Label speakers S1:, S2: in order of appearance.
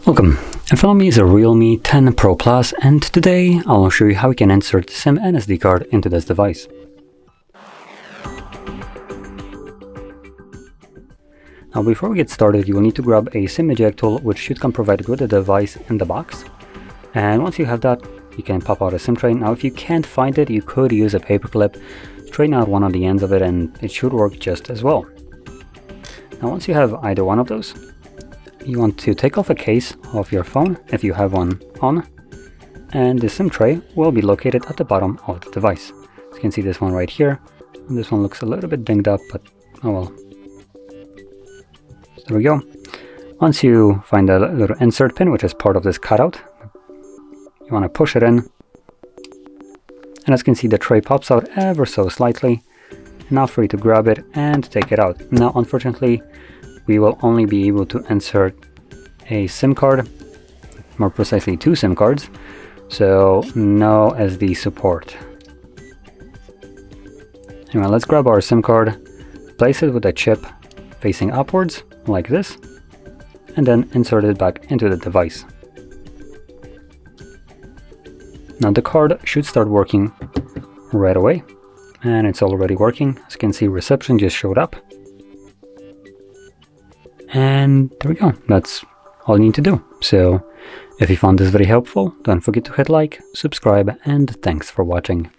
S1: Welcome, in front of me is a Realme 10 Pro Plus, and today I'll show you how you can insert SIM and SD card into this device. Now before we get started, you will need to grab a SIM eject tool, which should come provided with the device in the box. And once you have that, you can pop out a SIM tray. Now if you can't find it, you could use a paper clip, straighten out one of the ends of it, and it should work just as well. Now once you have either one of those, you want to take off a case of your phone, if you have one on, and the SIM tray will be located at the bottom of the device. As you can see, this one right here, and this one looks a little bit dinged up, but oh well. So there we go. Once you find a little insert pin, which is part of this cutout, you want to push it in, and as you can see, the tray pops out ever so slightly, enough for you to grab it and take it out. Now unfortunately, we will only be able to insert a SIM card, more precisely 2 SIM cards, so no SD support. Anyway, let's grab our SIM card, place it with the chip facing upwards, like this, and then insert it back into the device. Now the card should start working right away, and it's already working. As you can see, reception just showed up. And there we go, that's all you need to do. So if you found this very helpful, don't forget to hit like, subscribe, and thanks for watching.